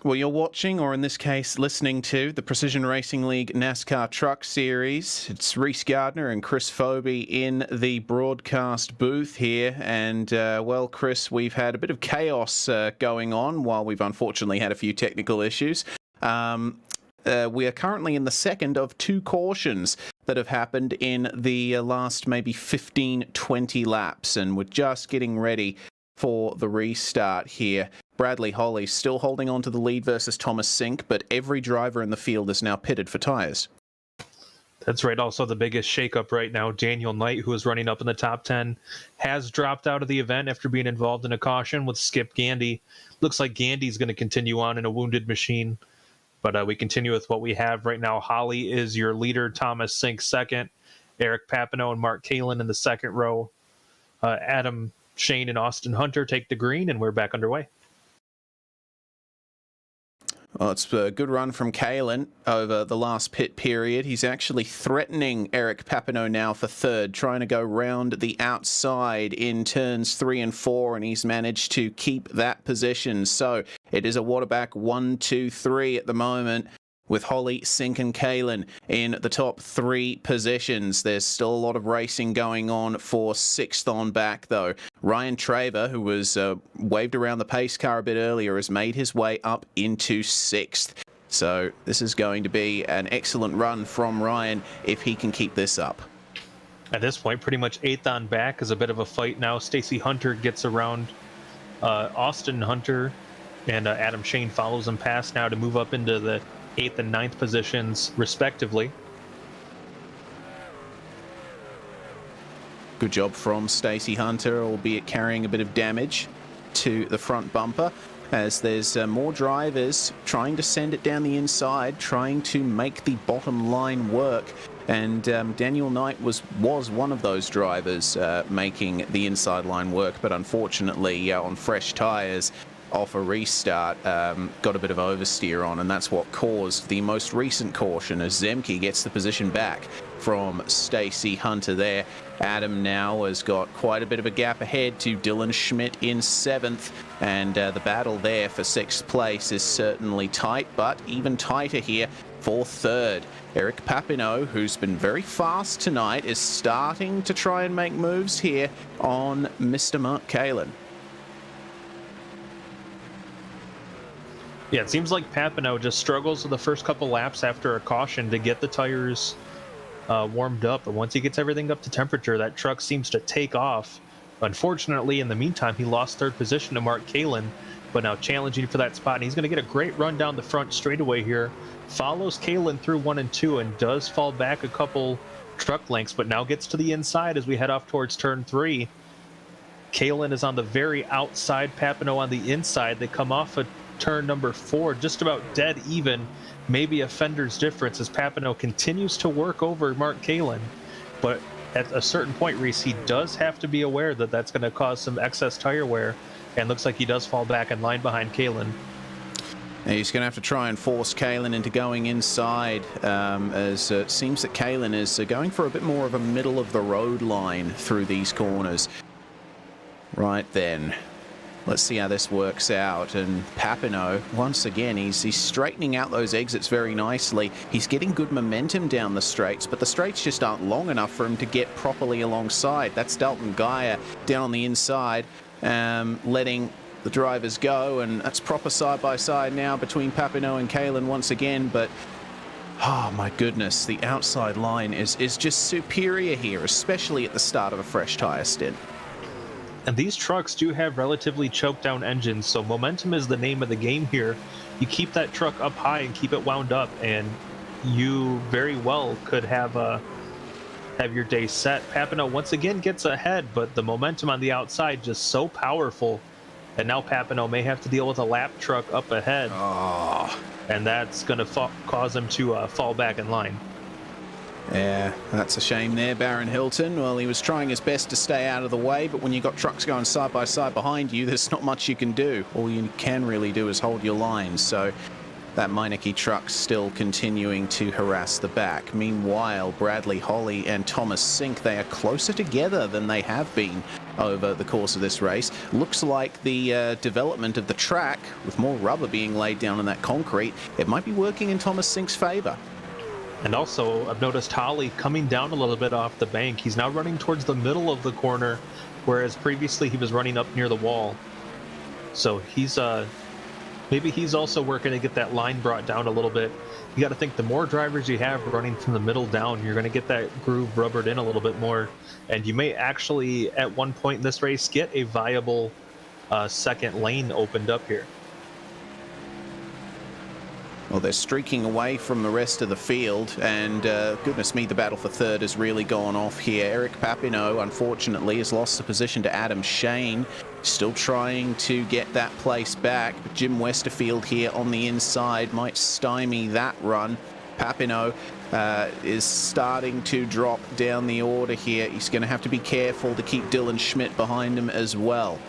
Well, you're watching, or in this case, listening to the Precision Racing League NASCAR Truck Series. It's Reese Gardner and Chris Phoebe in the broadcast booth here. And, well, Chris, we've had a bit of chaos going on while we've unfortunately had a few technical issues. We are currently in the second of two cautions that have happened in the last maybe 15, 20 laps. And we're just getting ready for the restart here. Bradley Holly still holding on to the lead versus Thomas Sink, but every driver in the field is now pitted for tyres. That's right. Also, the biggest shakeup right now, Daniel Knight, who is running up in the top 10, has dropped out of the event after being involved in a caution with Skip Gandy. Looks like Gandy's going to continue on in a wounded machine, but we continue with what we have right now. Holly is your leader, Thomas Sink second, Eric Papineau and Mark Kalin in the second row. Adam Shane and Austin Hunter take the green, and we're back underway. Well, it's a good run from Kalin over the last pit period. He's actually threatening Eric Papineau now for third, trying to go round the outside in turns 3 and 4, and he's managed to keep that position. So it is a Waterback 1, 2, 3 at the moment, with Holly, Sink and Kalin in the top 3 positions. There's still a lot of racing going on for 6th on back, though. Ryan Traver, who was waved around the pace car a bit earlier, has made his way up into 6th. So this is going to be an excellent run from Ryan if he can keep this up. At this point, pretty much 8th on back is a bit of a fight now. Stacy Hunter gets around Austin Hunter, and Adam Shane follows him past now to move up into the 8th and 9th positions, respectively. Good job from Stacy Hunter, albeit carrying a bit of damage to the front bumper, as there's more drivers trying to send it down the inside, trying to make the bottom line work. And Daniel Knight was one of those drivers making the inside line work, but unfortunately on fresh tyres, off a restart, got a bit of oversteer on, and that's what caused the most recent caution as Zemke gets the position back from Stacy Hunter there. Adam now has got quite a bit of a gap ahead to Dylan Schmidt in 7th, and the battle there for 6th place is certainly tight, but even tighter here for 3rd. Eric Papineau, who's been very fast tonight, is starting to try and make moves here on Mr. Mark Kalin. Yeah, it seems like Papineau just struggles with the first couple laps after a caution to get the tires warmed up. But once he gets everything up to temperature, that truck seems to take off. Unfortunately, in the meantime, he lost 3rd position to Mark Kalin, but now challenging for that spot. And he's going to get a great run down the front straightaway here. Follows Kalin through 1 and 2 and does fall back a couple truck lengths, but now gets to the inside as we head off towards turn 3. Kalin is on the very outside, Papineau on the inside. They come off a turn number 4, just about dead even, maybe a fender's difference as Papineau continues to work over Mark Kalin. But at a certain point, Reese, he does have to be aware that that's going to cause some excess tire wear, and looks like he does fall back in line behind Kalin. He's going to have to try and force Kalin into going inside, as it seems that Kalin is going for a bit more of a middle of the road line through these corners. Right then. Let's see how this works out. And Papineau, once again, he's straightening out those exits very nicely. He's getting good momentum down the straights, but the straights just aren't long enough for him to get properly alongside. That's Dalton Geyer down on the inside, letting the drivers go, and that's proper side-by-side now between Papineau and Kalin once again, but oh my goodness, the outside line is just superior here, especially at the start of a fresh tyre stint. And these trucks do have relatively choked down engines, so momentum is the name of the game here. You keep that truck up high and keep it wound up, and you very well could have your day set. Papineau once again gets ahead, but the momentum on the outside just so powerful. And now Papineau may have to deal with a lap truck up ahead. Oh. And that's going to cause him to fall back in line. Yeah, that's a shame there, Baron Hilton. Well, he was trying his best to stay out of the way, but when you've got trucks going side by side behind you, there's not much you can do. All you can really do is hold your line. So That Meineke truck still continuing to harass the back. Meanwhile, Bradley Holly and Thomas Sink, they are closer together than they have been over the course of this race. Looks like the development of the track, with more rubber being laid down in that concrete, it might be working in Thomas Sink's favor. And also, I've noticed Holly coming down a little bit off the bank. He's now running towards the middle of the corner, whereas previously he was running up near the wall. So he's maybe he's also working to get that line brought down a little bit. You got to think the more drivers you have running from the middle down, you're going to get that groove rubbered in a little bit more. And you may actually, at one point in this race, get a viable second lane opened up here. Well, they're streaking away from the rest of the field, and goodness me, the battle for third has really gone off here. Eric Papineau, unfortunately, has lost the position to Adam Shane, still trying to get that place back. But Jim Westerfield here on the inside might stymie that run. Papineau is starting to drop down the order here. He's going to have to be careful to keep Dylan Schmidt behind him as well.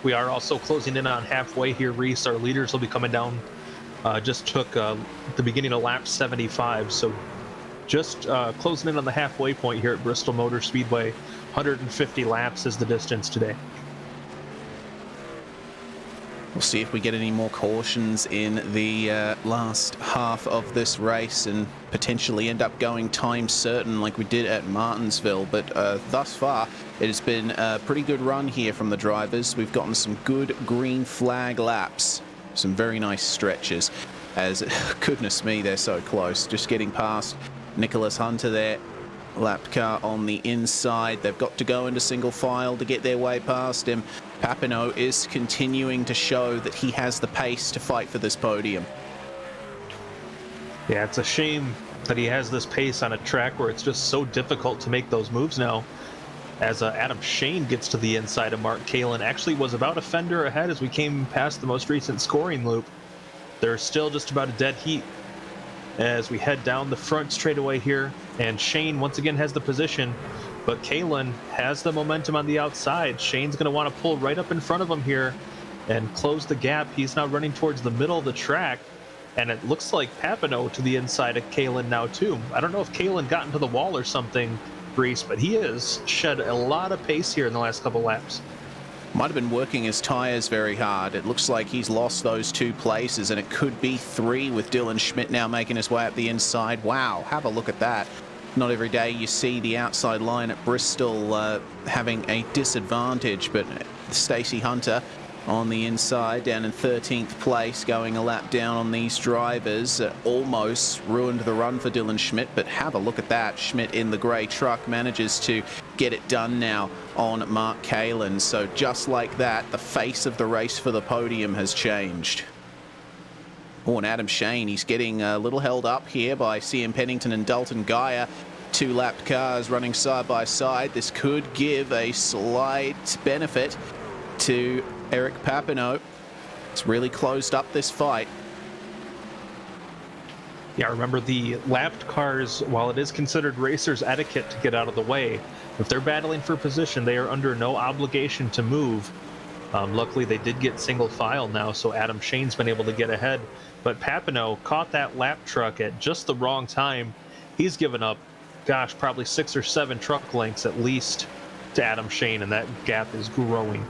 We are also closing in on halfway here, Reese. Our leaders will be coming down. Just took the beginning of lap 75, so just closing in on the halfway point here at Bristol Motor Speedway. 150 laps is the distance today. We'll see if we get any more cautions in the last half of this race and potentially end up going time certain like we did at Martinsville. But thus far, it has been a pretty good run here from the drivers. We've gotten some good green flag laps, some very nice stretches. As, goodness me, they're so close. Just getting past Nicholas Hunter there. Lapped car on the inside. They've got to go into single file to get their way past him. Papineau is continuing to show that he has the pace to fight for this podium. Yeah, it's a shame that he has this pace on a track where it's just so difficult to make those moves now. As Adam Shane gets to the inside of Mark Kalin, actually was about a fender ahead as we came past the most recent scoring loop. They're still just about a dead heat as we head down the front straightaway here, and Shane once again has the position, but Kalin has the momentum on the outside. Shane's going to want to pull right up in front of him here and close the gap. He's now running towards the middle of the track, and it looks like Papineau to the inside of Kalin now too. I don't know if Kalin got into the wall or something, Reese, but he has shed a lot of pace here in the last couple laps. Might have been working his tyres very hard. It looks like he's lost those 2 places, and it could be 3 with Dylan Schmidt now making his way up the inside. Wow, have a look at that. Not every day you see the outside line at Bristol having a disadvantage, but Stacey Hunter on the inside down in 13th place, going a lap down on these drivers. Almost ruined the run for Dylan Schmidt, but have a look at that. Schmidt in the grey truck manages to get it done now on Mark Kalin. So just like that, the face of the race for the podium has changed. Oh, and Adam Shane, he's getting a little held up here by CM Pennington and Dalton Gaia. 2 lapped cars running side by side. This could give a slight benefit to Eric Papineau. It's really closed up this fight. Yeah, remember the lapped cars, while it is considered racers etiquette to get out of the way, if they're battling for position, they are under no obligation to move. Luckily, they did get single file now, so Adam Shane's been able to get ahead. But Papineau caught that lap truck at just the wrong time. He's given up, gosh, probably 6 or 7 truck lengths at least to Adam Shane, and that gap is growing.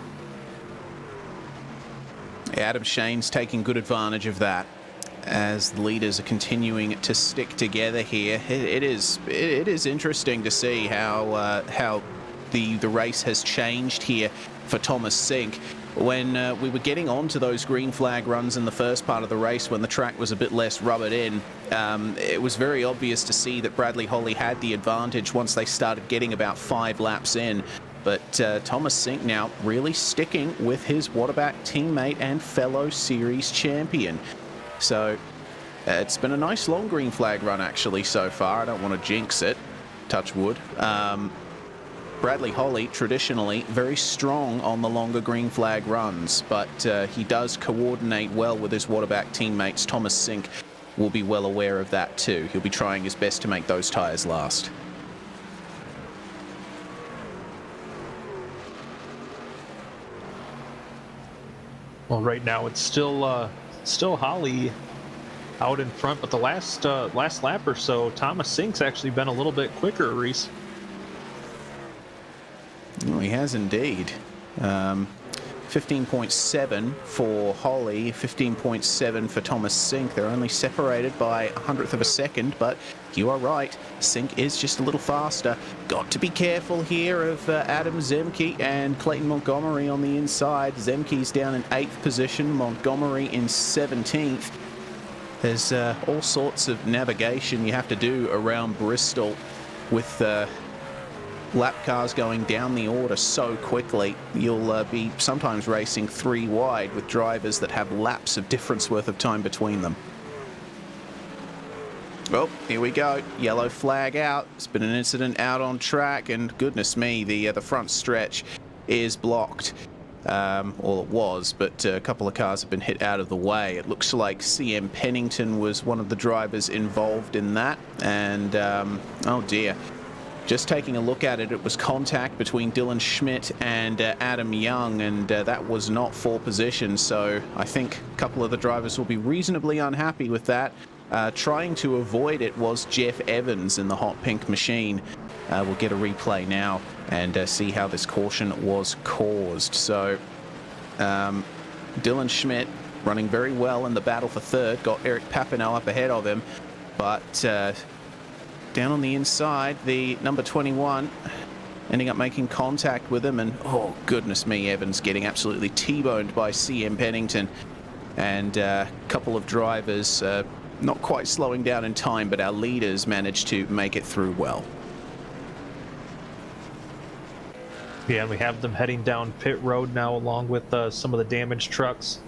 Adam Shane's taking good advantage of that as the leaders are continuing to stick together here. It is interesting to see how the race has changed here for Thomas Sink. When we were getting onto those green flag runs in the first part of the race, when the track was a bit less rubbered in, it was very obvious to see that Bradley Holly had the advantage once they started getting about 5 laps in. But Thomas Sink now really sticking with his Waterback teammate and fellow series champion. So it's been a nice long green flag run actually so far. I don't want to jinx it, touch wood. Bradley Holly, traditionally very strong on the longer green flag runs, but he does coordinate well with his Waterback teammates. Thomas Sink will be well aware of that too. He'll be trying his best to make those tyres last. Well, right now it's still Holly out in front, but the last lap or so, Thomas Sink's actually been a little bit quicker, Reese. Oh, he has indeed. 15.7 for Holly, 15.7 for Thomas Sink. They're only separated by 100th of a second, but you are right. Sink is just a little faster. Got to be careful here of Adam Zemke and Clayton Montgomery on the inside. Zemke's down in 8th position, Montgomery in 17th. There's all sorts of navigation you have to do around Bristol with lap cars going down the order so quickly. You'll be sometimes racing 3 wide with drivers that have laps of difference worth of time between them. Oh, here we go. Yellow flag out. There's been an incident out on track, and goodness me, the front stretch is blocked. Well, it was, but a couple of cars have been hit out of the way. It looks like CM Pennington was one of the drivers involved in that, and oh dear. Just taking a look at it, it was contact between Dylan Schmidt and Adam Young, and that was not for position, so I think a couple of the drivers will be reasonably unhappy with that. Trying to avoid it was Jeff Evans in the hot pink machine. We'll get a replay now and see how this caution was caused. So Dylan Schmidt running very well in the battle for third, got Eric Papineau up ahead of him, but down on the inside, the number 21 ending up making contact with him, and oh goodness me, Evans getting absolutely T-boned by CM Pennington, and a couple of drivers not quite slowing down in time, but our leaders managed to make it through well. Yeah, and we have them heading down pit road now along with some of the damaged trucks.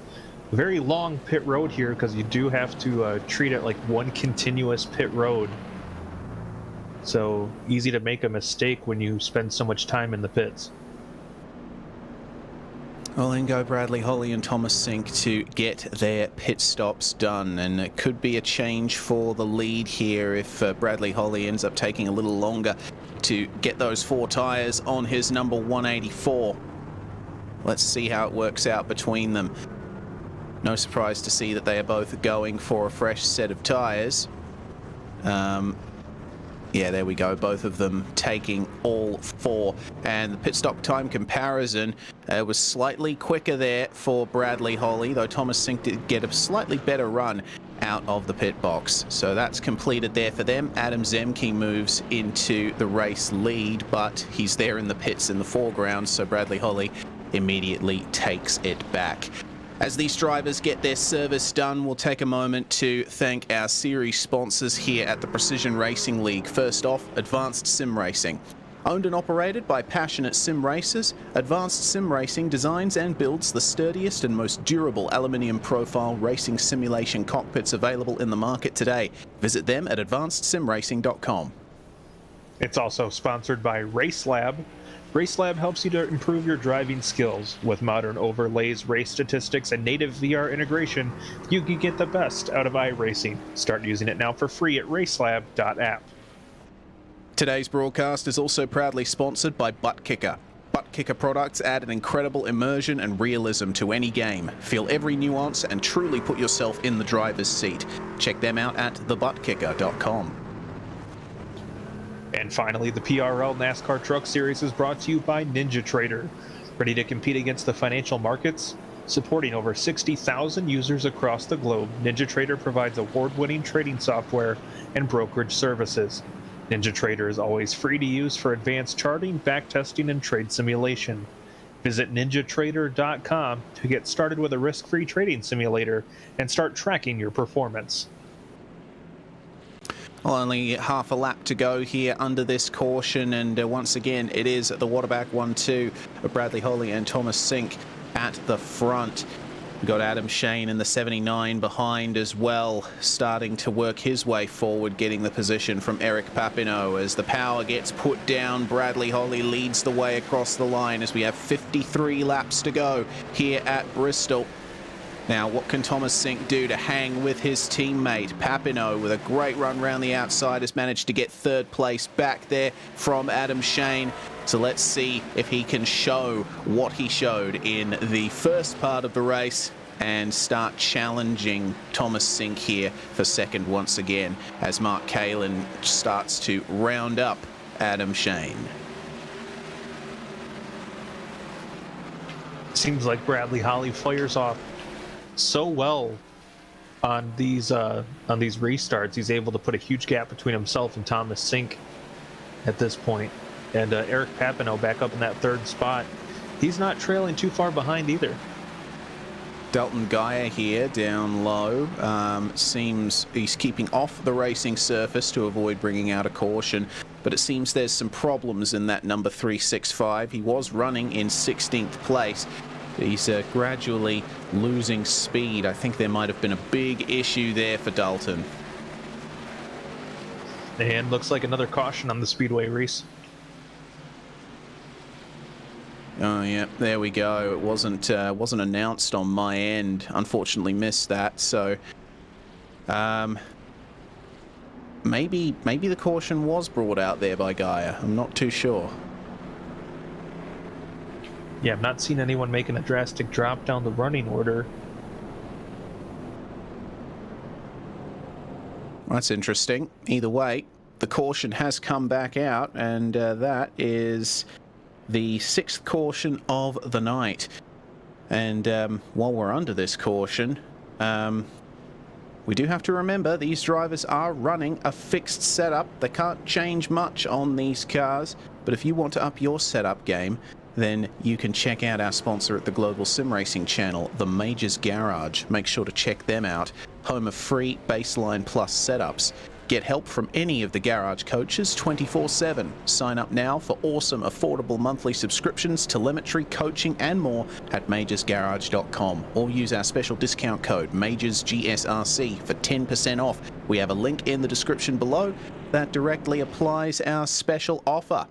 Very long pit road here because you do have to treat it like one continuous pit road. So easy to make a mistake when you spend so much time in the pits. Well, then go Bradley Holly and Thomas Sink to get their pit stops done, and it could be a change for the lead here if Bradley Holly ends up taking a little longer to get those 4 tyres on his number 184. Let's see how it works out between them. No surprise to see that they are both going for a fresh set of tyres. Yeah, there we go, both of them taking all 4. And the pit stop time comparison was slightly quicker there for Bradley Holly, though Thomas Sink did get a slightly better run out of the pit box. So that's completed there for them. Adam Zemke moves into the race lead, but he's there in the pits in the foreground, so Bradley Holly immediately takes it back. As these drivers get their service done, we'll take a moment to thank our series sponsors here at the Precision Racing League. First off, Advanced SimRacing. Owned and operated by passionate SimRacers, Advanced SimRacing designs and builds the sturdiest and most durable aluminium profile racing simulation cockpits available in the market today. Visit them at advancedsimracing.com. It's also sponsored by RaceLab. RaceLab helps you to improve your driving skills. With modern overlays, race statistics, and native VR integration, you can get the best out of iRacing. Start using it now for free at racelab.app. Today's broadcast is also proudly sponsored by ButtKicker. ButtKicker products add an incredible immersion and realism to any game. Feel every nuance and truly put yourself in the driver's seat. Check them out at thebutkicker.com. And finally, the PRL NASCAR Truck Series is brought to you by NinjaTrader. Ready to compete against the financial markets? Supporting over 60,000 users across the globe, NinjaTrader provides award-winning trading software and brokerage services. NinjaTrader is always free to use for advanced charting, backtesting, and trade simulation. Visit NinjaTrader.com to get started with a risk-free trading simulator and start tracking your performance. Well, only half a lap to go here under this caution, and once again it is the Waterback 1-2 of Bradley Holly and Thomas Sink at the front. We've got Adam Shane in the 79 behind as well, starting to work his way forward, getting the position from Eric Papineau. As the power gets put down, Bradley Holly leads the way across the line as we have 53 laps to go here at Bristol. Now, what can Thomas Sink do to hang with his teammate? Papineau, with a great run round the outside, has managed to get third place back there from Adam Shane. So let's see if he can show what he showed in the first part of the race and start challenging Thomas Sink here for second once again, as Mark Kalin starts to round up Adam Shane. Seems like Bradley Holly fires off so well on these restarts. He's able to put a huge gap between himself and Thomas Sink at this point. And Eric Papineau back up in that third spot. He's not trailing too far behind either. Dalton Gaia here down low. Seems he's keeping off the racing surface to avoid bringing out a caution, but it seems there's some problems in that number 365. He was running in 16th place. He's gradually losing speed. I think there might have been a big issue there for Dalton. And looks like another caution on the Speedway race. Oh yeah, there we go. It wasn't announced on my end. Unfortunately, missed that. So, maybe the caution was brought out there by Gaia. I'm not too sure. Yeah, I've not seen anyone making a drastic drop down the running order. That's interesting. Either way, the caution has come back out, and that is the 6th caution of the night. And while we're under this caution, we do have to remember these drivers are running a fixed setup. They can't change much on these cars, but if you want to up your setup game, then you can check out our sponsor at the Global Sim Racing channel, the Majors Garage. Make sure to check them out. Home of free Baseline Plus setups. Get help from any of the garage coaches 24/7. Sign up now for awesome, affordable monthly subscriptions, telemetry, coaching, and more at majorsgarage.com. Or use our special discount code MajorsGSRC for 10% off. We have a link in the description below that directly applies our special offer.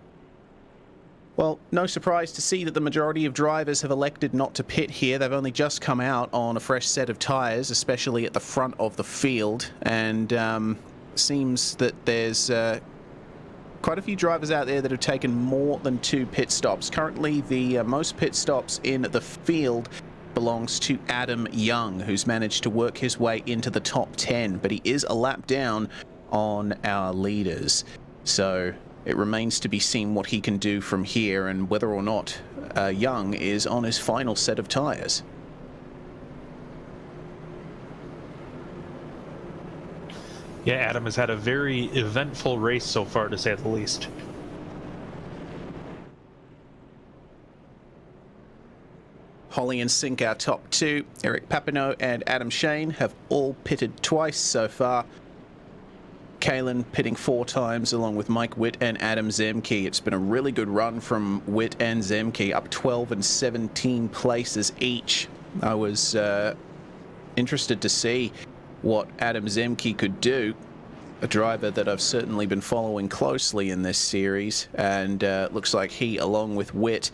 Well, no surprise to see that the majority of drivers have elected not to pit here. They've only just come out on a fresh set of tyres, especially at the front of the field, and seems that there's quite a few drivers out there that have taken more than 2 pit stops. Currently, the most pit stops in the field belongs to Adam Young, who's managed to work his way into the top 10, but he is a lap down on our leaders. So it remains to be seen what he can do from here and whether or not Young is on his final set of tyres. Yeah, Adam has had a very eventful race so far, to say the least. Holly and Sink, our top 2. Eric Papineau and Adam Shane have all pitted twice so far. Kalin pitting 4 times along with Mike Witt and Adam Zemke. It's been a really good run from Witt and Zemke, up 12 and 17 places each. I was interested to see what Adam Zemke could do, a driver that I've certainly been following closely in this series, and looks like he, along with Witt,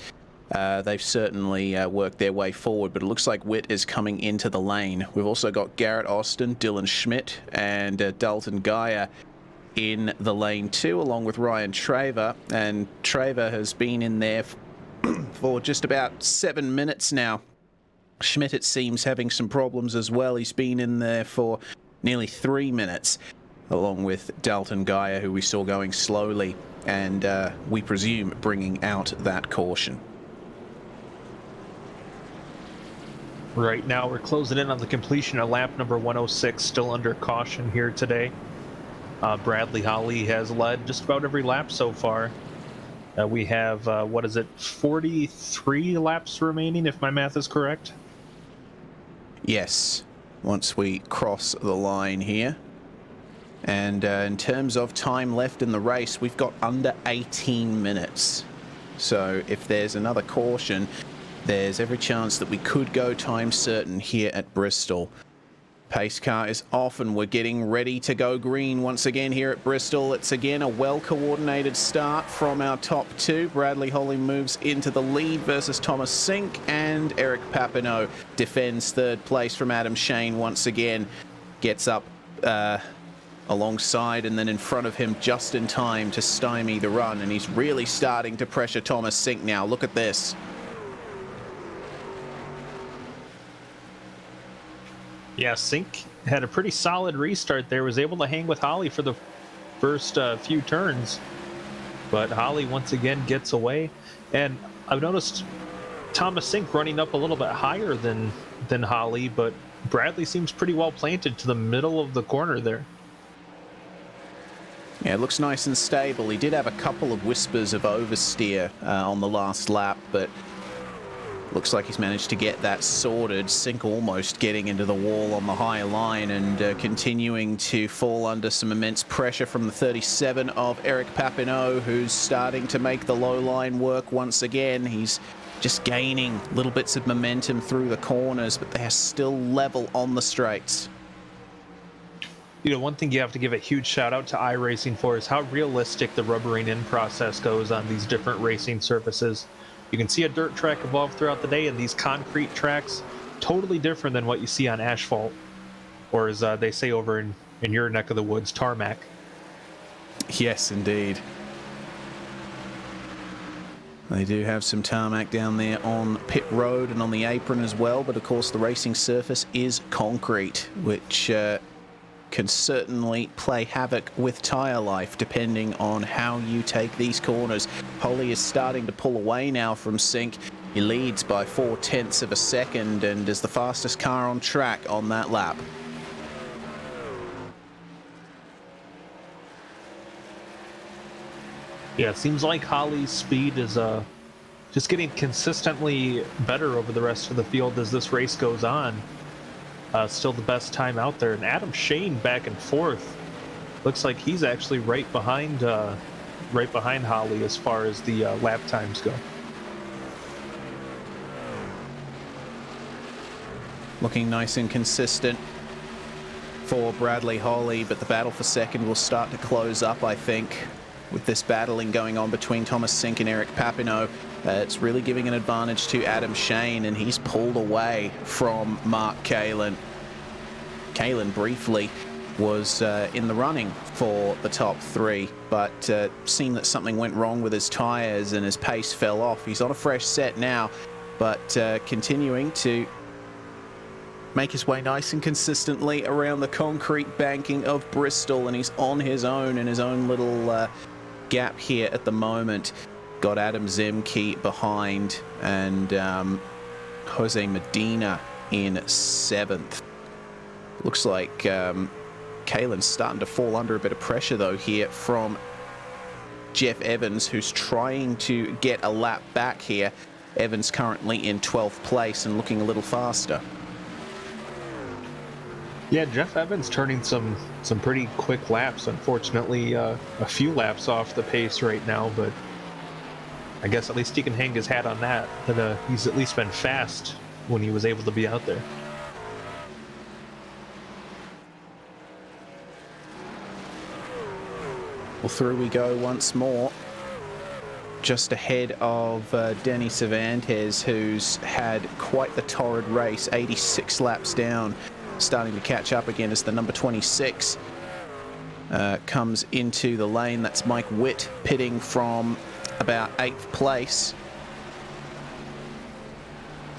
they've certainly worked their way forward, but it looks like Witt is coming into the lane. We've also got Garrett Austin, Dylan Schmidt, and Dalton Gaia in the lane too, along with Ryan Traver, and Traver has been in there for just about 7 minutes now. Schmidt, it seems, having some problems as well. He's been in there for nearly 3 minutes, along with Dalton Gaia, who we saw going slowly, and we presume bringing out that caution. Right now, we're closing in on the completion of lap number 106, still under caution here today. Bradley Holly has led just about every lap so far. We have, 43 laps remaining, if my math is correct? Yes, once we cross the line here. And in terms of time left in the race, we've got under 18 minutes. So if there's another caution, there's every chance that we could go time certain here at Bristol. Pace car is off and we're getting ready to go green once again here at Bristol. It's again a well-coordinated start from our top two. Bradley Holly moves into the lead versus Thomas Sink, and Eric Papineau defends third place from Adam Shane once again. Gets up alongside and then in front of him just in time to stymie the run, and he's really starting to pressure Thomas Sink now. Look at this. Yeah, Sink had a pretty solid restart there, was able to hang with Holly for the first few turns, but Holly once again gets away. And I've noticed Thomas Sink running up a little bit higher than Holly, but Bradley seems pretty well planted to the middle of the corner there. Yeah, it looks nice and stable. He did have a couple of whispers of oversteer on the last lap, but looks like he's managed to get that sorted. Sink almost getting into the wall on the high line and continuing to fall under some immense pressure from the 37 of Eric Papineau, who's starting to make the low line work once again. He's just gaining little bits of momentum through the corners, but they're still level on the straights. You know, one thing you have to give a huge shout out to iRacing for is how realistic the rubbering in process goes on these different racing surfaces. You can see a dirt track evolve throughout the day, and these concrete tracks, totally different than what you see on asphalt, or as they say over in your neck of the woods, tarmac. Yes, indeed. They do have some tarmac down there on pit road and on the apron as well, but of course the racing surface is concrete, which can certainly play havoc with tyre life depending on how you take these corners. Holly is starting to pull away now from Sink. He leads by 0.4 of a second and is the fastest car on track on that lap. Yeah, it seems like Holly's speed is just getting consistently better over the rest of the field as this race goes on. Still the best time out there, and Adam Shane back and forth. Looks like he's actually right behind Holly as far as the lap times go. Looking nice and consistent for Bradley Holly, but the battle for second will start to close up, I think, with this battling going on between Thomas Sink and Eric Papineau. It's really giving an advantage to Adam Shane, and he's pulled away from Mark Kalin. Kalin briefly was in the running for the top three, but seemed that something went wrong with his tyres and his pace fell off. He's on a fresh set now, but continuing to make his way nice and consistently around the concrete banking of Bristol, and he's on his own in his own little gap here at the moment. Got Adam Zemke behind and Jose Medina in 7th. Looks like Kalen's starting to fall under a bit of pressure though here from Jeff Evans, who's trying to get a lap back here. Evans currently in 12th place and looking a little faster. Yeah, Jeff Evans turning some pretty quick laps. Unfortunately, a few laps off the pace right now, but I guess at least he can hang his hat on that. That he's at least been fast when he was able to be out there. Well, through we go once more. Just ahead of Denny Cervantes, who's had quite the torrid race, 86 laps down. Starting to catch up again as the number 26 comes into the lane. That's Mike Witt pitting from about 8th place.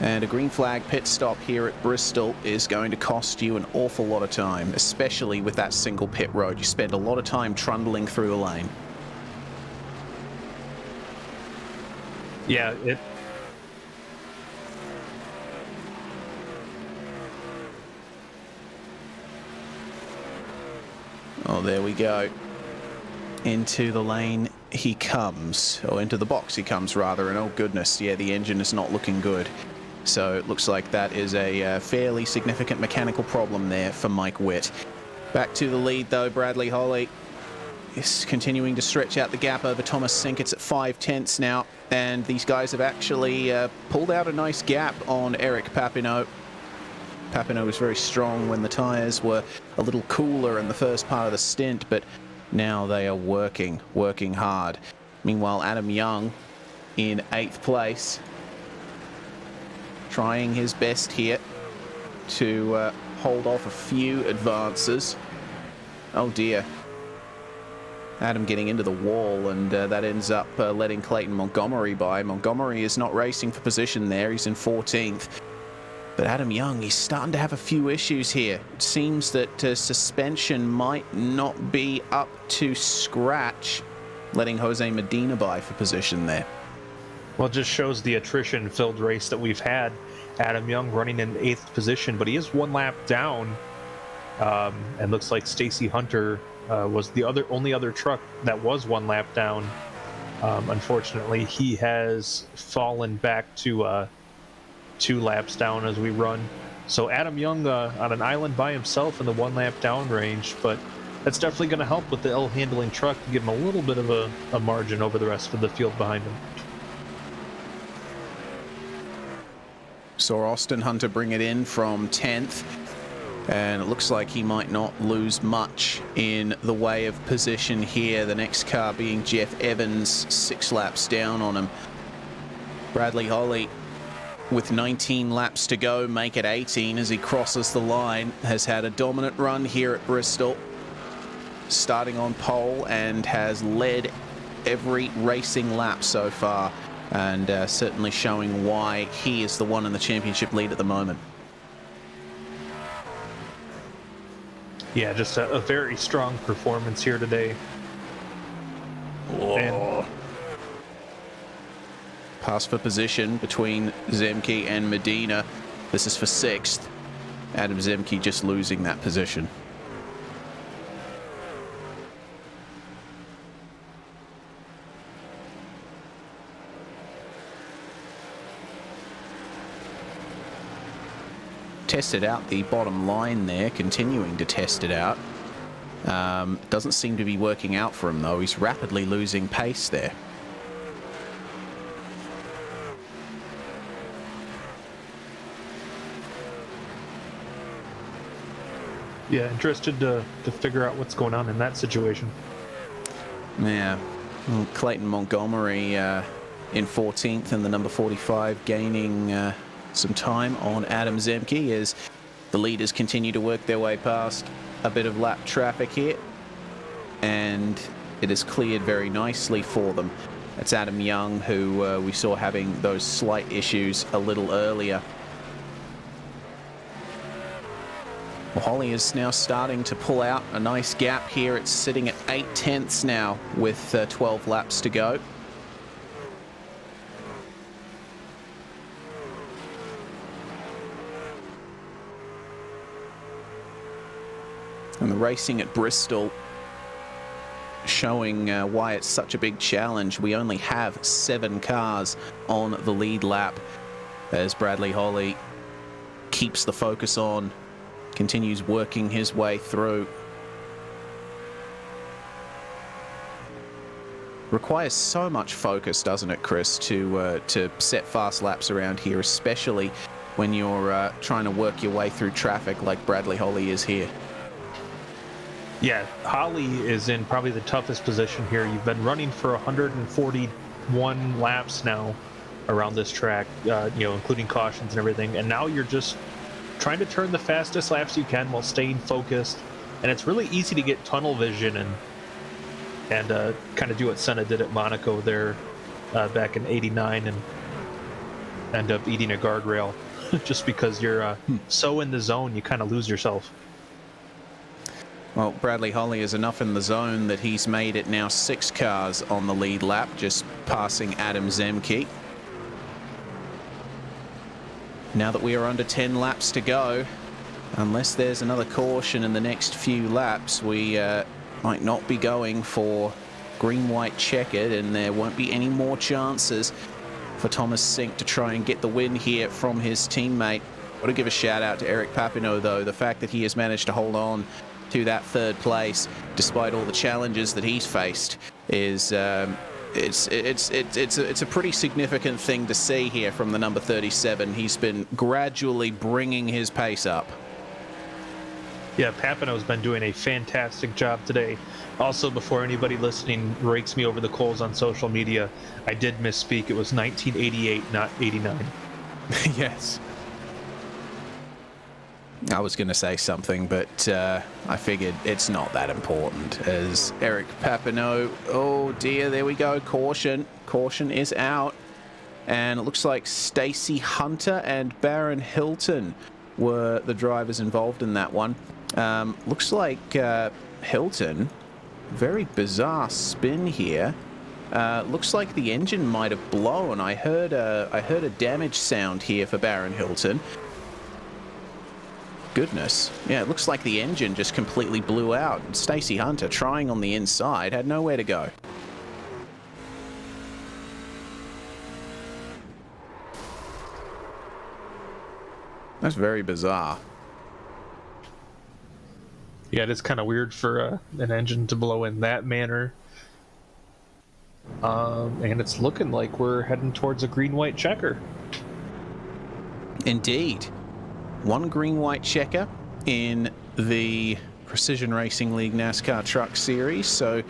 And a green flag pit stop here at Bristol is going to cost you an awful lot of time, especially with that single pit road. You spend a lot of time trundling through the lane. Yeah, Oh, there we go. Into the lane he comes, or into the box he comes rather, and oh goodness, yeah, the engine is not looking good. So it looks like that is a fairly significant mechanical problem there for Mike Witt. Back to the lead though, Bradley Holly is continuing to stretch out the gap over Thomas Sink. It's at 0.5 now, and these guys have actually pulled out a nice gap on Eric Papineau. Papineau was very strong when the tyres were a little cooler in the first part of the stint, but now they are working hard. Meanwhile, Adam Young in 8th place, trying his best here to hold off a few advances. Oh dear. Adam getting into the wall, and that ends up letting Clayton Montgomery by. Montgomery is not racing for position there. He's in 14th. But Adam Young, he's starting to have a few issues here. It seems that suspension might not be up to scratch, letting Jose Medina by for position there. Well, it just shows the attrition-filled race that we've had. Adam Young running in 8th position, but he is 1 lap down. And looks like Stacy Hunter was the only other truck that was 1 lap down. Unfortunately, he has fallen back to 2 laps down as we run. So Adam Young on an island by himself in the 1 lap down range, but that's definitely going to help with the L-handling truck to give him a little bit of a margin over the rest of the field behind him. Saw Austin Hunter bring it in from 10th. And it looks like he might not lose much in the way of position here. The next car being Jeff Evans, 6 laps down on him. Bradley Holly, with 19 laps to go, make it 18 as he crosses the line. Has had a dominant run here at Bristol, starting on pole, and has led every racing lap so far. And certainly showing why he is the one in the championship lead at the moment. Yeah, just a very strong performance here today. And pass for position between Zemke and Medina. This is for 6th. Adam Zemke just losing that position. Tested out the bottom line there, continuing to test it out. Doesn't seem to be working out for him though. He's rapidly losing pace there. Yeah, interested to figure out what's going on in that situation. Yeah, well, Clayton Montgomery in 14th and the number 45 gaining some time on Adam Zemke as the leaders continue to work their way past a bit of lap traffic here, and it is cleared very nicely for them. It's Adam Young who we saw having those slight issues a little earlier. Well, Holly is now starting to pull out a nice gap here. It's sitting at 8/10 now with 12 laps to go. And the racing at Bristol showing why it's such a big challenge. We only have 7 cars on the lead lap as Bradley Holly keeps the focus on, continues working his way through. Requires so much focus, doesn't it, Chris, to set fast laps around here, especially when you're trying to work your way through traffic like Bradley Holly is here. Yeah, Holly is in probably the toughest position here. You've been running for 141 laps now around this track, including cautions and everything. And now you're just trying to turn the fastest laps you can while staying focused. And it's really easy to get tunnel vision and kind of do what Senna did at Monaco there back in '89 and end up eating a guardrail just because you're so in the zone, you kind of lose yourself. Well, Bradley Holly is enough in the zone that he's made it now 6 cars on the lead lap, just passing Adam Zemke. Now that we are under 10 laps to go, unless there's another caution in the next few laps, we might not be going for Green-white-checkered, and there won't be any more chances for Thomas Sink to try and get the win here from his teammate. I want to give a shout out to Eric Papineau, though. The fact that he has managed to hold on to that 3rd place despite all the challenges that he's faced is It's a pretty significant thing to see here from the number 37. He's been gradually bringing his pace up. Yeah, Papano's been doing a fantastic job today. Also, before anybody listening rakes me over the coals on social media, I did misspeak. It was 1988, not 89. Yes. I was going to say something, but I figured it's not that important, as Eric Papineau, oh dear, there we go, caution. Caution is out. And it looks like Stacey Hunter and Baron Hilton were the drivers involved in that one. Looks like Hilton, very bizarre spin here. Looks like the engine might have blown. I heard a damage sound here for Baron Hilton. Goodness. Yeah, it looks like the engine just completely blew out. And Stacey Hunter, trying on the inside, had nowhere to go. That's very bizarre. Yeah, it is kind of weird for an engine to blow in that manner. And it's looking like we're heading towards a green-white checker. Indeed. One green-white checker in the Precision Racing League NASCAR Truck Series, so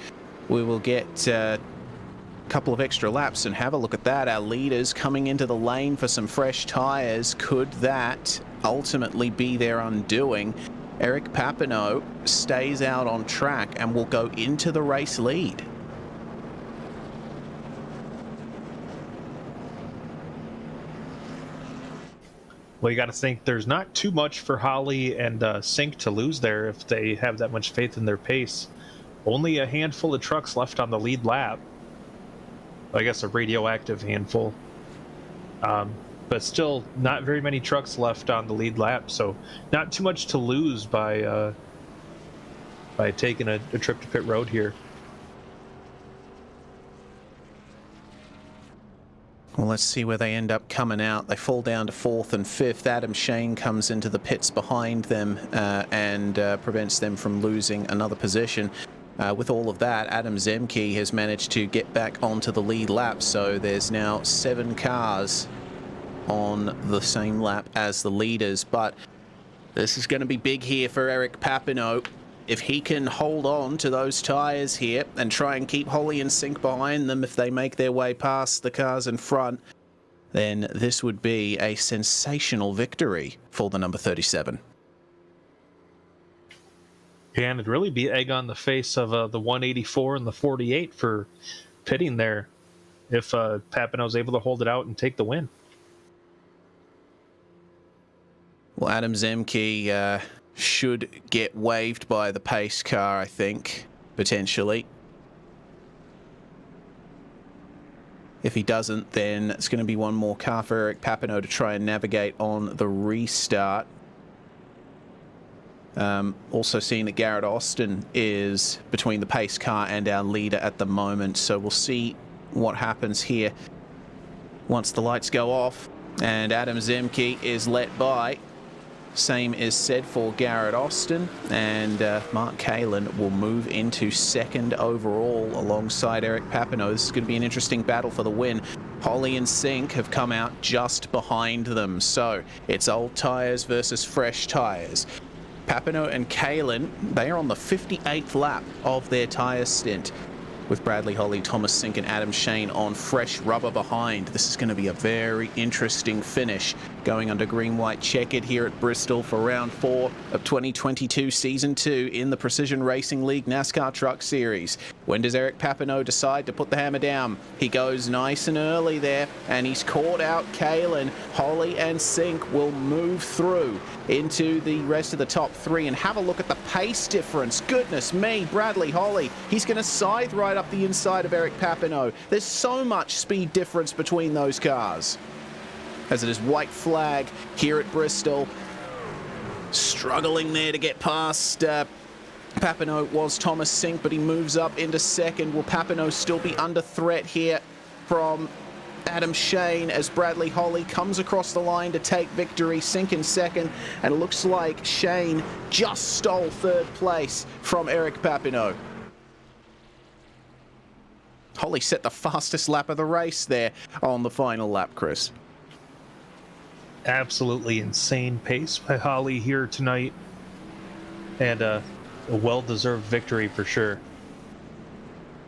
we will get a couple of extra laps and have a look at that. Our leaders coming into the lane for some fresh tyres. Could that ultimately be their undoing? Eric Papineau stays out on track and will go into the race lead. Well, you got to think there's not too much for Holly and Sink to lose there if they have that much faith in their pace. Only a handful of trucks left on the lead lap. I guess a radioactive handful. But still, not very many trucks left on the lead lap, so not too much to lose by taking a trip to pit road here. Well, let's see where they end up coming out. They fall down to 4th and 5th. Adam Shane comes into the pits behind them and prevents them from losing another position. With all of that, Adam Zemke has managed to get back onto the lead lap, so there's now 7 cars on the same lap as the leaders. But this is going to be big here for Eric Papineau. If he can hold on to those tyres here and try and keep Holly and Sink behind them if they make their way past the cars in front, then this would be a sensational victory for the number 37. Yeah, and it'd really be egg on the face of the 184 and the 48 for pitting there if Papineau's able to hold it out and take the win. Well, Adam Zemke should get waved by the pace car, I think, potentially. If he doesn't, then it's going to be one more car for Eric Papineau to try and navigate on the restart. Also seeing that Garrett Austin is between the pace car and our leader at the moment, so we'll see what happens here once the lights go off and Adam Zemke is let by. Same is said for Garrett Austin, and Mark Kalin will move into 2nd overall alongside Eric Papineau. This is going to be an interesting battle for the win. Holly and Sink have come out just behind them, so it's old tyres versus fresh tyres. Papineau and Kalin, they are on the 58th lap of their tyre stint, with Bradley Holly, Thomas Sink and Adam Shane on fresh rubber behind. This is going to be a very interesting finish going under green-white-checkered here at Bristol for round 4 of 2022 Season 2 in the Precision Racing League NASCAR Truck Series. When does Eric Papineau decide to put the hammer down? He goes nice and early there, and he's caught out Kalin. Holly and Sink will move through into the rest of the top 3, and have a look at the pace difference. Goodness me, Bradley Holly, he's going to scythe right up the inside of Eric Papineau. There's so much speed difference between those cars. As it is white flag here at Bristol. Struggling there to get past Papineau was Thomas Sink, but he moves up into 2nd. Will Papineau still be under threat here from Adam Shane as Bradley Holly comes across the line to take victory? Sink in 2nd, and it looks like Shane just stole 3rd place from Eric Papineau. Holly set the fastest lap of the race there on the final lap, Chris. Absolutely insane pace by Holly here tonight, and a well-deserved victory for sure.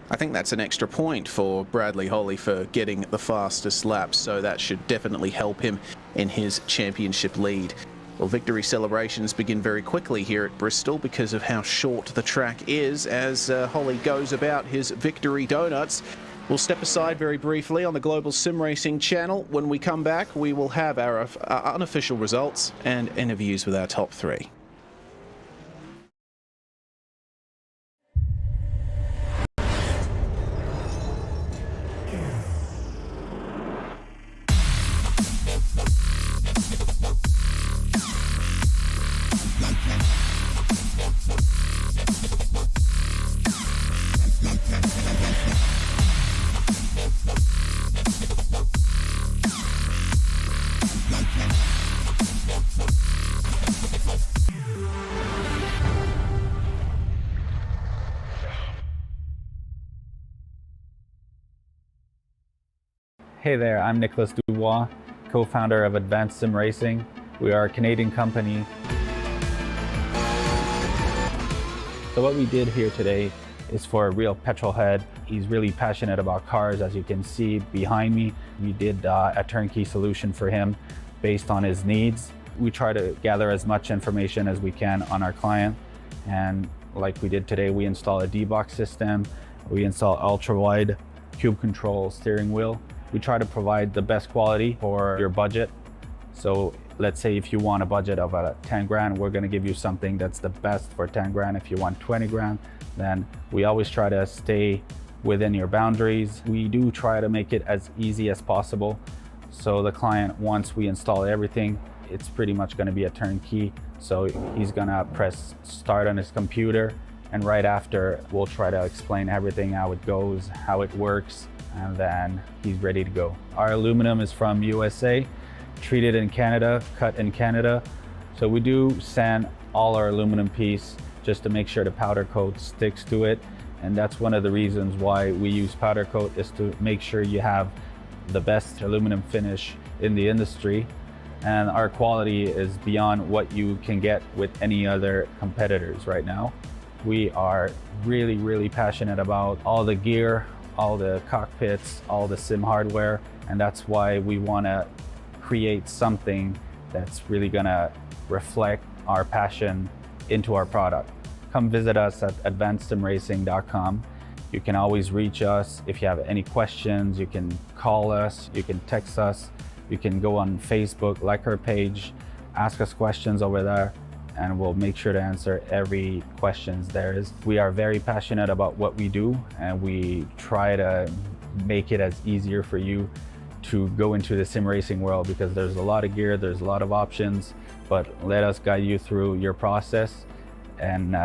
I think that's an extra point for Bradley Holly for getting the fastest lap, so that should definitely help him in his championship lead. Well, victory celebrations begin very quickly here at Bristol because of how short the track is as Holly goes about his victory donuts. We'll step aside very briefly on the Global Sim Racing channel. When we come back, we will have our unofficial results and interviews with our top three. Hey there, I'm Nicholas Dubois, co-founder of Advanced Sim Racing. We are a Canadian company. So what we did here today is for a real petrol head. He's really passionate about cars, as you can see behind me. We did a turnkey solution for him based on his needs. We try to gather as much information as we can on our client. And like we did today, we install a D-box system. We install ultra-wide cube control steering wheel. We try to provide the best quality for your budget. So let's say if you want a budget of 10 grand, we're gonna give you something that's the best for 10 grand. If you want 20 grand, then we always try to stay within your boundaries. We do try to make it as easy as possible. So the client, once we install everything, it's pretty much gonna be a turnkey. So he's gonna press start on his computer, and right after, we'll try to explain everything, how it goes, how it works, and then he's ready to go. Our aluminum is from USA, treated in Canada, cut in Canada. So we do sand all our aluminum piece just to make sure the powder coat sticks to it. And that's one of the reasons why we use powder coat, is to make sure you have the best aluminum finish in the industry. And our quality is beyond what you can get with any other competitors right now. We are really, really passionate about all the gear, all the cockpits, all the sim hardware, and that's why we want to create something that's really going to reflect our passion into our product. Come visit us at advancedsimracing.com. You can always reach us if you have any questions. You can call us, you can text us, you can go on Facebook, like our page, ask us questions over there, and we'll make sure to answer every questions there is. We are very passionate about what we do, and we try to make it as easier for you to go into the sim racing world, because there's a lot of gear, there's a lot of options, but let us guide you through your process, and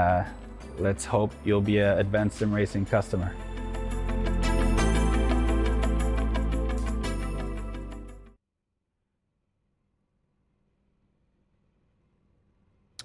let's hope you'll be an Advanced Sim Racing customer.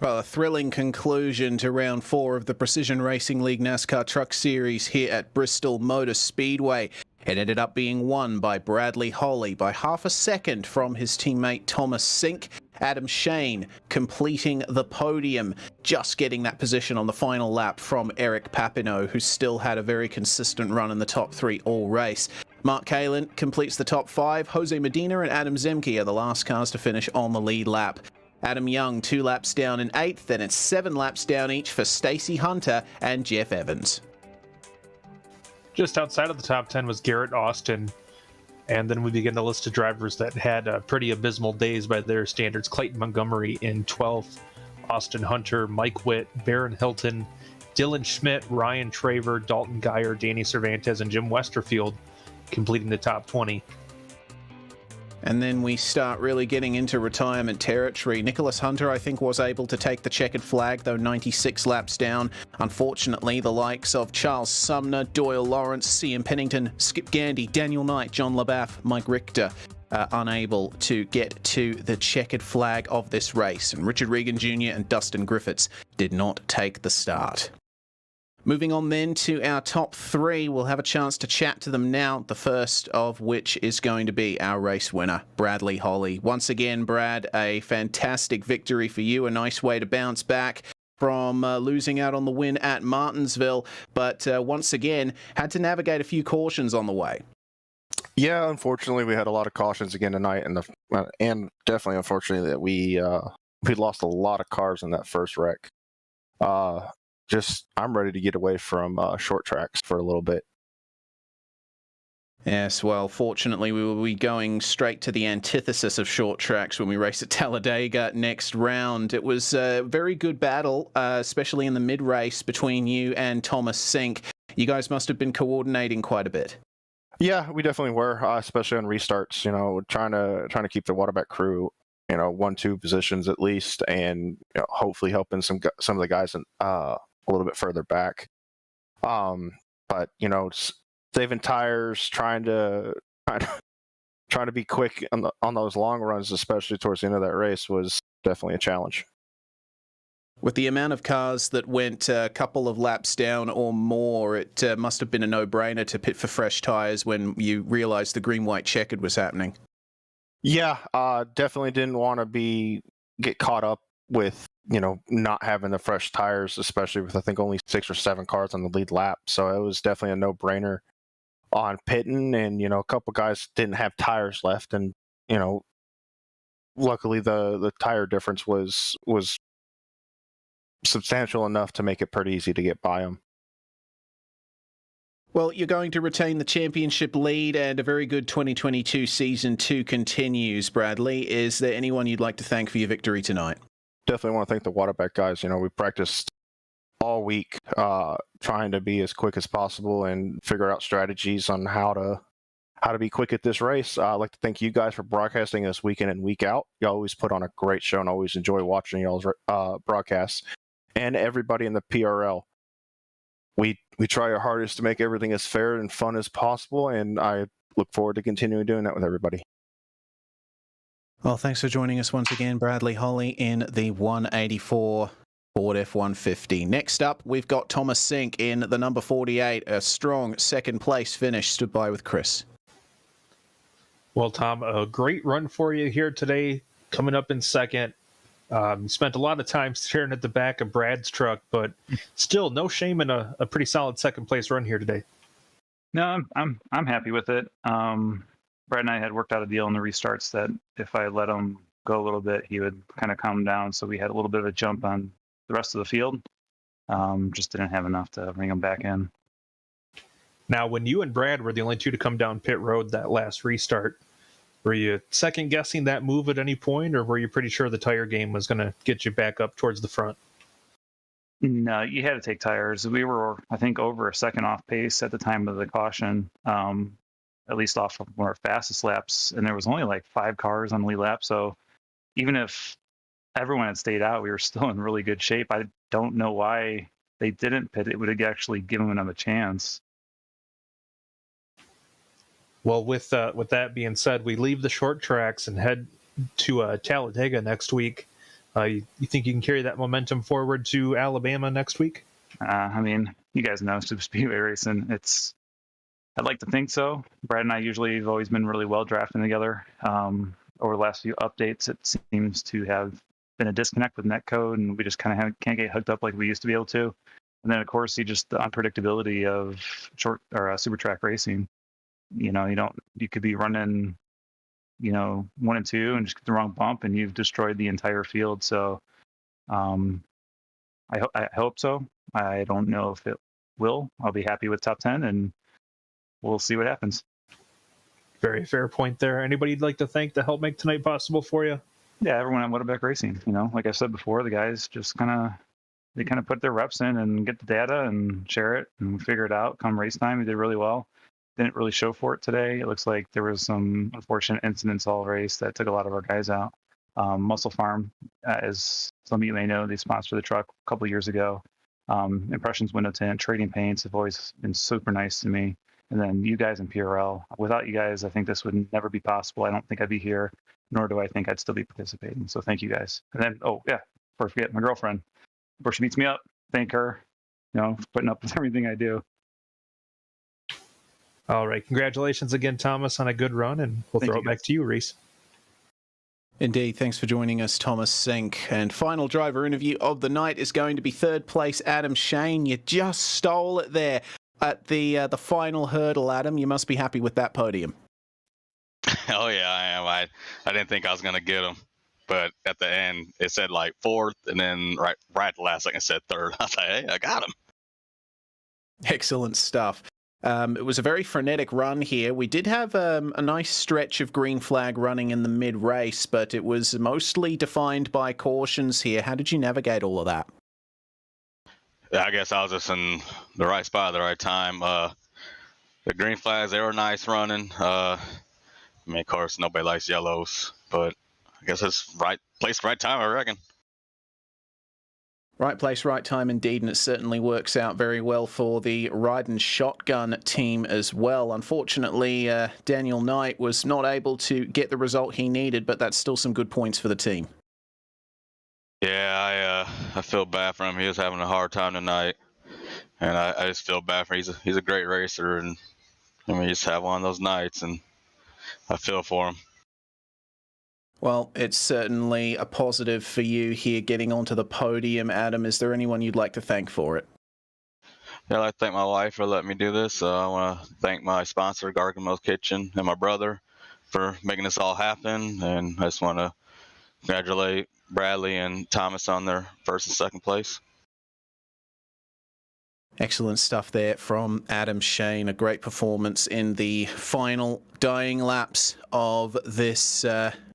Well, a thrilling conclusion to round 4 of the Precision Racing League NASCAR Truck Series here at Bristol Motor Speedway. It ended up being won by Bradley Holly by half a second from his teammate Thomas Sink. Adam Shane completing the podium, just getting that position on the final lap from Eric Papineau, who still had a very consistent run in the top 3 all race. Mark Kalin completes the top 5. Jose Medina and Adam Zemke are the last cars to finish on the lead lap. Adam Young 2 laps down in 8th, then it's 7 laps down each for Stacey Hunter and Jeff Evans. Just outside of the top 10 was Garrett Austin, and then we begin the list of drivers that had pretty abysmal days by their standards. Clayton Montgomery in 12th, Austin Hunter, Mike Witt, Barron Hilton, Dylan Schmidt, Ryan Traver, Dalton Geyer, Danny Cervantes, and Jim Westerfield completing the top 20. And then we start really getting into retirement territory. Nicholas Hunter, I think, was able to take the checkered flag, though 96 laps down. Unfortunately, the likes of Charles Sumner, Doyle Lawrence, CM Pennington, Skip Gandy, Daniel Knight, John LaBaff, Mike Richter unable to get to the checkered flag of this race. And Richard Regan Jr. and Dustin Griffiths did not take the start. Moving on then to our top three, we'll have a chance to chat to them now, the first of which is going to be our race winner, Bradley Holly. Once again, Brad, a fantastic victory for you, a nice way to bounce back from losing out on the win at Martinsville, but once again, had to navigate a few cautions on the way. Yeah, unfortunately, we had a lot of cautions again tonight, and definitely unfortunately that we lost a lot of cars in that first wreck. I'm ready to get away from short tracks for a little bit. Yes, well, fortunately, we will be going straight to the antithesis of short tracks when we race at Talladega next round. It was a very good battle, especially in the mid-race between you and Thomas Sink. You guys must have been coordinating quite a bit. Yeah, we definitely were, especially on restarts. Trying to keep the Waterback crew, 1-2 positions at least, and hopefully helping some of the guys a little bit further back. But saving tires, trying to be quick on those long runs, especially towards the end of that race, was definitely a challenge. With the amount of cars that went a couple of laps down or more, it must have been a no-brainer to pit for fresh tires when you realized the green-white-checkered was happening. Yeah, definitely didn't want to get caught up with not having the fresh tires, especially with I think only 6 or 7 cars on the lead lap. So it was definitely a no-brainer on pitting, and a couple guys didn't have tires left, and luckily the tire difference was substantial enough to make it pretty easy to get by them. Well, you're going to retain the championship lead, and a very good 2022 Season 2 continues, Bradley. Is there anyone you'd like to thank for your victory tonight? Definitely want to thank the Waterback guys. We practiced all week trying to be as quick as possible and figure out strategies on how to be quick at this race. I'd like to thank you guys for broadcasting us week in and week out. You always put on a great show, and always enjoy watching y'all's broadcasts. And everybody in the PRL. We try our hardest to make everything as fair and fun as possible, and I look forward to continuing doing that with everybody. Well, thanks for joining us once again, Bradley Holly, in the 184 Ford F-150. Next up, we've got Thomas Sink in the number 48, a strong second-place finish, stood by with Chris. Well, Tom, a great run for you here today, coming up in second. Spent a lot of time staring at the back of Brad's truck, but still no shame in a pretty solid second place run here today. No, I'm happy with it. Brad and I had worked out a deal in the restarts that if I let him go a little bit, he would kind of calm down. So we had a little bit of a jump on the rest of the field. Just didn't have enough to bring him back in. Now, when you and Brad were the only two to come down pit road that last restart, were you second guessing that move at any point, or were you pretty sure the tire game was going to get you back up towards the front? No, you had to take tires. We were, I think, over a second off pace at the time of the caution, at least off of our fastest laps. And there was only like 5 cars on the lead lap. So even if everyone had stayed out, we were still in really good shape. I don't know why they didn't pit. It would have actually given them a chance. Well, with that being said, we leave the short tracks and head to Talladega next week. You think you can carry that momentum forward to Alabama next week? I mean, you guys know Super Speedway racing. I'd like to think so. Brad and I usually have always been really well drafting together. Over the last few updates, it seems to have been a disconnect with netcode, and we just kind of can't get hooked up like we used to be able to. And then, of course, the unpredictability of short or super track racing. You could be running, 1 and 2 and just get the wrong bump, and you've destroyed the entire field. So, I hope so. I don't know if it will. I'll be happy with top 10, and we'll see what happens. Very fair point there. Anybody you'd like to thank to help make tonight possible for you? Yeah, everyone at Waterback Racing. Like I said before, the guys just kind of put their reps in and get the data and share it and figure it out. Come race time, we did really well. Didn't really show for it today. It looks like there was some unfortunate incidents all race that took a lot of our guys out. Muscle Farm, as some of you may know, they sponsored the truck a couple of years ago. Impressions Window Tint, Trading Paints have always been super nice to me. And then you guys in PRL. Without you guys, I think this would never be possible. I don't think I'd be here, nor do I think I'd still be participating. So thank you guys. And then, before I forget, my girlfriend, before she meets me up, thank her. putting up with everything I do. All right. Congratulations again, Thomas, on a good run, and we'll Thank throw you, it back to you, Reese. Indeed, thanks for joining us, Thomas Sink. And final driver interview of the night is going to be third place Adam Shane. You just stole it there at the final hurdle, Adam. You must be happy with that podium. Oh yeah, I am. I didn't think I was gonna get him, but at the end it said like fourth, and then right at the last second it said third. I was like, hey, I got him. Excellent stuff. It was a very frenetic run here. We did have a nice stretch of green flag running in the mid-race, but it was mostly defined by cautions here. How did you navigate all of that? Yeah, I guess I was just in the right spot at the right time. The green flags, they were nice running. I mean, of course, nobody likes yellows, but I guess it's right place, right time, I reckon. Right place, right time indeed, and it certainly works out very well for the Ride and Shotgun team as well. Unfortunately, Daniel Knight was not able to get the result he needed, but that's still some good points for the team. Yeah, I feel bad for him. He was having a hard time tonight, and I just feel bad for him. He's a great racer, and I mean, he just had one of those nights, and I feel for him. Well, it's certainly a positive for you here getting onto the podium, Adam. Is there anyone you'd like to thank for it? Yeah, I'd like to thank my wife for letting me do this. I want to thank my sponsor, Gargamel's Kitchen, and my brother for making this all happen. And I just want to congratulate Bradley and Thomas on their first and second place. Excellent stuff there from Adam Shane. A great performance in the final dying laps of this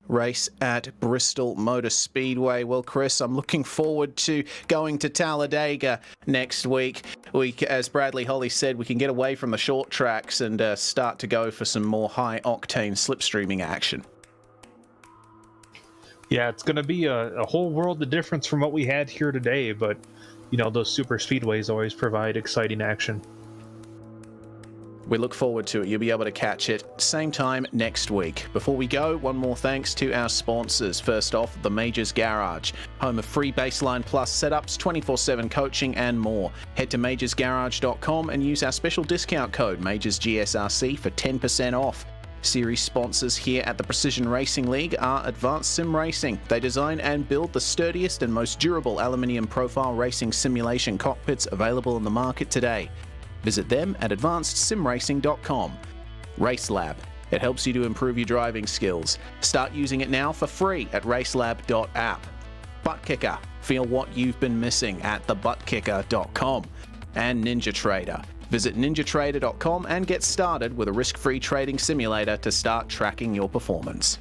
race at Bristol Motor Speedway. Well, Chris, I'm looking forward to going to Talladega next week. As Bradley Holly said, we can get away from the short tracks and start to go for some more high-octane slipstreaming action. Yeah, it's going to be a whole world of difference from what we had here today, but you know, those super speedways always provide exciting action. We look forward to it. You'll be able to catch it same time next week. Before we go, one more thanks to our sponsors. First off, the Majors Garage, home of free Baseline Plus setups, 24/7 coaching and more. Head to majorsgarage.com and use our special discount code MajorsGSRC for 10% off. Series sponsors here at the Precision Racing League are Advanced SimRacing. They design and build the sturdiest and most durable aluminium profile racing simulation cockpits available in the market today. Visit them at advancedsimracing.com. RaceLab. It helps you to improve your driving skills. Start using it now for free at RaceLab.app. ButtKicker. Feel what you've been missing at thebuttkicker.com. And NinjaTrader. Visit NinjaTrader.com and get started with a risk-free trading simulator to start tracking your performance.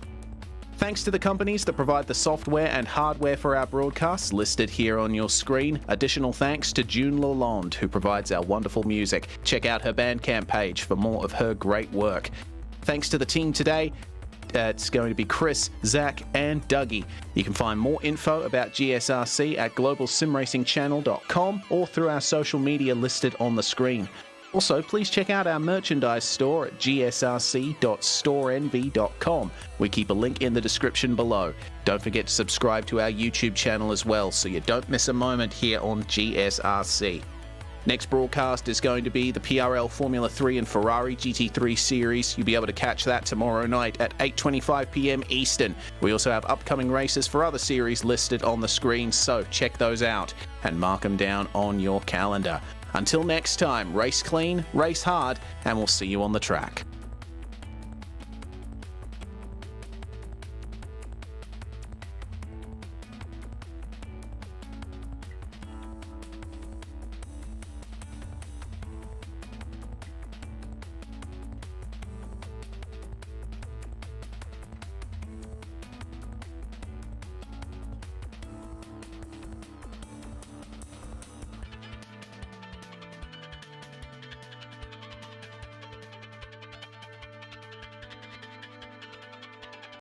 Thanks to the companies that provide the software and hardware for our broadcasts listed here on your screen. Additional thanks to June Lalonde, who provides our wonderful music. Check out her Bandcamp page for more of her great work. Thanks to the team today. It's going to be Chris, Zach, and Dougie. You can find more info about GSRC at globalsimracingchannel.com or through our social media listed on the screen. Also, please check out our merchandise store at gsrc.storenvy.com. We keep a link in the description below. Don't forget to subscribe to our YouTube channel as well so you don't miss a moment here on GSRC. Next broadcast is going to be the PRL Formula 3 and Ferrari GT3 series. You'll be able to catch that tomorrow night at 8:25 p.m. Eastern. We also have upcoming races for other series listed on the screen, so check those out and mark them down on your calendar. Until next time, race clean, race hard, and we'll see you on the track.